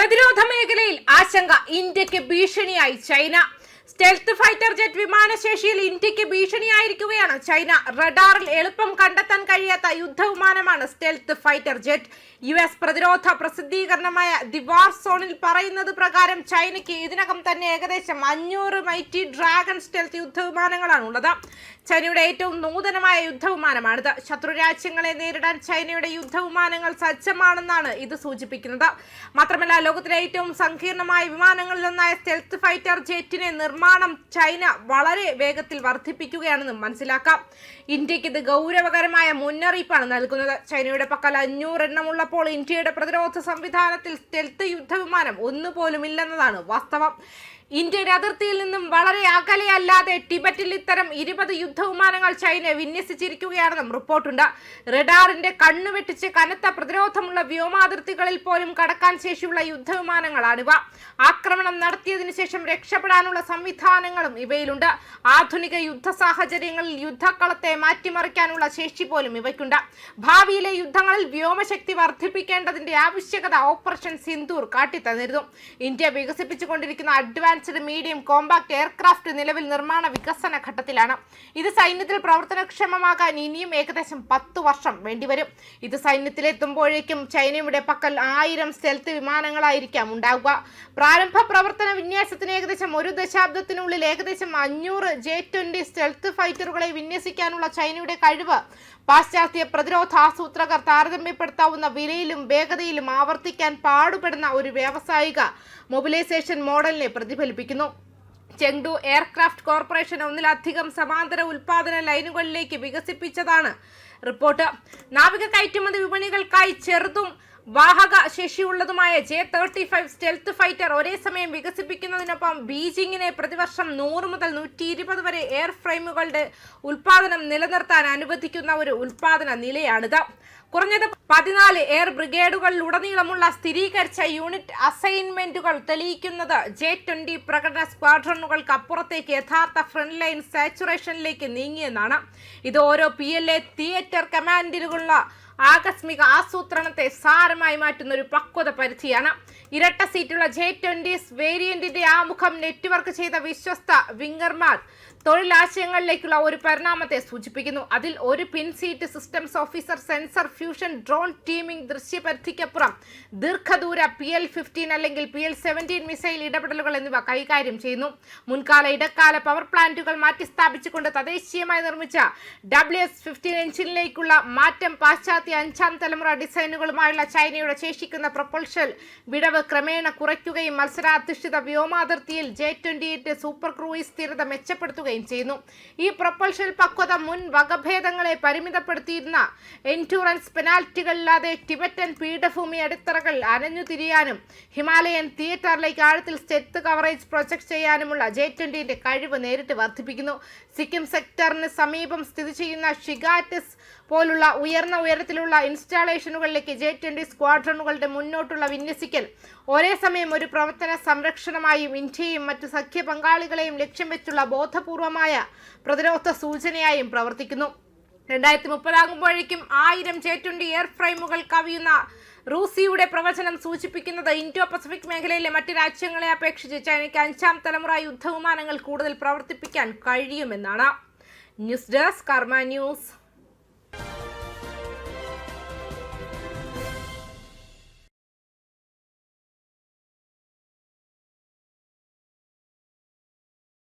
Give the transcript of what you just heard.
പ്രതിരോധ മേഖലയിൽ ആശങ്ക. ഇന്ത്യക്ക് ഭീഷണിയായി ചൈന. സ്റ്റെൽത്ത് ഫൈറ്റർ ജെറ്റ് വിമാനശേഷിയിൽ ഇന്ത്യക്ക് ഭീഷണിയായിരിക്കുകയാണ് ചൈന. റഡാറിൽ എളുപ്പം കണ്ടെത്താൻ കഴിയാത്ത യുദ്ധവിമാനമാണ് സ്റ്റെൽത്ത് ഫൈറ്റർ ജെറ്റ്. US പ്രതിരോധ പ്രസിദ്ധീകരണമായ ദി വാർ സോണിൽ പറയുന്നത് പ്രകാരം ചൈനയ്ക്ക് ഇതിനകം തന്നെ ഏകദേശം 500 മൈറ്റി ഡ്രാഗൺ സ്റ്റെൽത്ത് യുദ്ധവിമാനങ്ങളാണ് ഉള്ളത്. ചൈനയുടെ ഏറ്റവും നൂതനമായ യുദ്ധവിമാനമാണിത്. ശത്രു രാജ്യങ്ങളെ നേരിടാൻ ചൈനയുടെ യുദ്ധവിമാനങ്ങൾ സജ്ജമാണെന്നാണ് ഇത് സൂചിപ്പിക്കുന്നത്. മാത്രമല്ല, ലോകത്തിലെ ഏറ്റവും സങ്കീർണമായ വിമാനങ്ങളിലൊന്നായ സ്റ്റെൽത്ത് ഫൈറ്റർ ജെറ്റിനെ നിർമ്മാണം ചൈന വളരെ വേഗത്തിൽ വർദ്ധിപ്പിക്കുകയാണെന്നും മനസ്സിലാക്കാം. ഇന്ത്യക്ക് ഇത് ഗൗരവകരമായ മുന്നറിയിപ്പാണ് നൽകുന്നത്. ചൈനയുടെ പക്കൽ 500 എണ്ണമുള്ളപ്പോൾ ഇന്ത്യയുടെ പ്രതിരോധ സംവിധാനത്തിൽ സ്റ്റെൽത്ത് യുദ്ധവിമാനം ഒന്നുപോലും ഇല്ലെന്നതാണ് വാസ്തവം. ഇന്ത്യയുടെ അതിർത്തിയിൽ നിന്നും വളരെ അകലെയല്ലാതെ ടിബറ്റിൽ ഇത്തരം 20 യുദ്ധവിമാനങ്ങൾ ചൈന വിന്യസിച്ചിരിക്കുകയാണെന്നും റിപ്പോർട്ടുണ്ട്. റഡാറിന്റെ കണ്ണുവെട്ടിച്ച് കനത്ത പ്രതിരോധമുള്ള വ്യോമാതിർത്തികളിൽ പോലും കടക്കാൻ ശേഷിയുള്ള യുദ്ധവിമാനങ്ങളാണിവ. ആക്രമണം നടത്തിയതിനു ശേഷം രക്ഷപ്പെടാനുള്ള സംവിധാനങ്ങളും ഇവയിലുണ്ട്. ആധുനിക യുദ്ധ സാഹചര്യങ്ങളിൽ യുദ്ധക്കളത്തെ മാറ്റിമറിക്കാനുള്ള ശേഷി പോലും ഇവയ്ക്കുണ്ട്. ഭാവിയിലെ യുദ്ധങ്ങളിൽ വ്യോമശക്തി വർദ്ധിപ്പിക്കേണ്ടതിന്റെ ആവശ്യകത ഓപ്പറേഷൻ സിന്ദൂർ കാട്ടിത്തന്നിരുന്നു. ഇന്ത്യ വികസിപ്പിച്ചുകൊണ്ടിരിക്കുന്ന അഡ്വാൻസ്ഡ് മീഡിയം കോമ്പാക്ട് എയർക്രാഫ്റ്റ് നിലവിൽ നിർമ്മാണ വികസന ഘട്ടത്തിലാണ്. ഇത് സൈന്യത്തിൽ പ്രവർത്തനക്ഷമമാകാൻ ഇനിയും ഏകദേശം 10 വർഷം വേണ്ടിവരും. ഇത് സൈന്യത്തിലെത്തുമ്പോഴേക്കും ചൈനയുടെ പക്കൽ 1000 സ്റ്റെൽത്ത് വിമാനങ്ങളായിരിക്കാം ഉണ്ടാവുക. പ്രാരംഭ പ്രവർത്തന വിന്യാസത്തിന് ഏകദേശം 1 ദശാബ്ദത്തിനുള്ളിൽ ഏകദേശം 500 J-20 സ്റ്റെൽത്ത് ഫൈറ്ററുകളെ വിന്യസിക്കാനുള്ള ചൈനയുടെ കഴിവ് പാശ്ചാത്യ പ്രതിരോധ ആസൂത്രകർ താരതമ്യപ്പെടുത്താവുന്ന വിലയിലും വേഗതയിലും ആവർത്തിക്കാൻ പാടുപെടുന്ന ഒരു വ്യാവസായിക മൊബിലൈസേഷൻ മോഡലിനെ പ്രതിഫലിപ്പിക്കുന്നു. ചെങ്ഡു എയർക്രാഫ്റ്റ് കോർപ്പറേഷൻ ഒന്നിലധികം സമാന്തര ഉൽപാദന ലൈനുകളിലേക്ക് വികസിപ്പിച്ചതാണ് റിപ്പോർട്ട്. നാവിക കയറ്റുമതി വിപണികൾക്കായി ചെറുതും വാഹക ശേഷിയുള്ളതുമായ J-35 സ്റ്റെൽത്ത് ഫൈറ്റർ ഒരേ സമയം വികസിപ്പിക്കുന്നതിനൊപ്പം ബീജിംഗിനെ പ്രതിവർഷം 100 മുതൽ 120 വരെ എയർ ഫ്രെയിമുകളുടെ ഉൽപാദനം നിലനിർത്താൻ അനുവദിക്കുന്ന ഒരു ഉൽപാദന നിലയാണിത്. കുറഞ്ഞത് 14 എയർ ബ്രിഗേഡുകളിലുടനീളമുള്ള സ്ഥിരീകരിച്ച യൂണിറ്റ് അസൈൻമെന്റുകൾ തെളിയിക്കുന്നത് J-20 പ്രകടന സ്ക്വാഡ്രനുകൾക്ക് അപ്പുറത്തേക്ക് യഥാർത്ഥ ഫ്രണ്ട് ലൈൻ സാച്ചുറേഷനിലേക്ക് നീങ്ങിയെന്നാണ്. ഇത് ഓരോ PLA തിയേറ്റർ കമാൻഡിലുള്ള ആകസ്മിക ആസൂത്രണത്തെ സാരമായി മാറ്റുന്ന ഒരു പക്വത പരിധിയാണ്. ഇരട്ട സീറ്റുള്ള J-20 വേരിയന്റിന്റെ ആമുഖം നെറ്റ്വർക്ക് ചെയ്ത വിശ്വസ്ത വിംഗർമാർ തൊഴിലാശയങ്ങളിലേക്കുള്ള ഒരു പരിണാമത്തെ സൂചിപ്പിക്കുന്നു. അതിൽ ഒരു പിൻ seat systems officer, sensor fusion, drone teaming, ദൃശ്യപരിധിക്കപ്പുറം ദീർഘദൂര PL-15 അല്ലെങ്കിൽ PL-17 മിസൈൽ ഇടപെടലുകൾ എന്നിവ കൈകാര്യം ചെയ്യുന്നു. മുൻകാല ഇടക്കാല പവർ പ്ലാന്റുകൾ മാറ്റിസ്ഥാപിച്ചുകൊണ്ട് തദ്ദേശീയമായി നിർമ്മിച്ച WS-15 എഞ്ചിനിലേക്കുള്ള മാറ്റം പാശ്ചാത്യ 5ാം തലമുറ ഡിസൈനുകളുമായുള്ള ചൈനയുടെ ശേഷിക്കുന്ന പ്രൊപ്പൽഷൻ വിടവ് ക്രമേണ കുറയ്ക്കുകയും മത്സരാധിഷ്ഠിത വ്യോമാതിർത്തിയിൽ J-20 സൂപ്പർ ക്രൂയിസ് സ്ഥിരത മെച്ചപ്പെടുത്തുകയും ചെയ്യുന്നു. ഈ പ്രൊപ്പൽഷൻ പക്വത മുൻ വകഭേദങ്ങളെ പരിമിതപ്പെടുത്തിയിരുന്ന എൻഡ്യൂറൻസ് പെനാൽറ്റികളില്ലാതെ ടിബറ്റൻ പീഠഭൂമി അടിത്തറകൾ അനഞ്ഞുതിരിയാനും ഹിമാലയൻ തിയേറ്ററിലേക്ക് ആഴത്തിൽ സ്റ്റെത്ത് കവറേജ് പ്രൊജക്ട് ചെയ്യാനുമുള്ള J-20 കഴിവ് നേരിട്ട് വർദ്ധിപ്പിക്കുന്നു. സിക്കിം സെക്ടറിന് സമീപം സ്ഥിതി ചെയ്യുന്ന ഷിഗാറ്റിസ് പോലുള്ള ഉയർന്ന ഉയരത്തിലുള്ള ഇൻസ്റ്റാളേഷനുകളിലേക്ക് J-20 സ്ക്വാഡ്രനുകളുടെ മുന്നോട്ടുള്ള വിന്യസിക്കൽ ഒരേ സമയം ഒരു പ്രവർത്തന സംരക്ഷണമായും ഇന്ത്യയും മറ്റു സഖ്യ പങ്കാളികളെയും ലക്ഷ്യം വെച്ചുള്ള ബോധപൂർവമായ പ്രതിരോധ സൂചനയായും പ്രവർത്തിക്കുന്നു. 2030 ആകുമ്പോഴേക്കും 1000 J-20 എയർ ഫ്രെയിമുകൾ കവിയുന്ന റൂസിയുടെ പ്രവചനം സൂചിപ്പിക്കുന്നത് ഇൻഡോ പസഫിക് മേഖലയിലെ മറ്റ് രാജ്യങ്ങളെ അപേക്ഷിച്ച് ചൈനയ്ക്ക് 5ാം തലമുറ യുദ്ധവിമാനങ്ങൾ കൂടുതൽ പ്രവർത്തിപ്പിക്കാൻ കഴിയുമെന്നാണ്. ന്യൂസ് ഡെസ്ക് കർമ്മ ന്യൂസ്.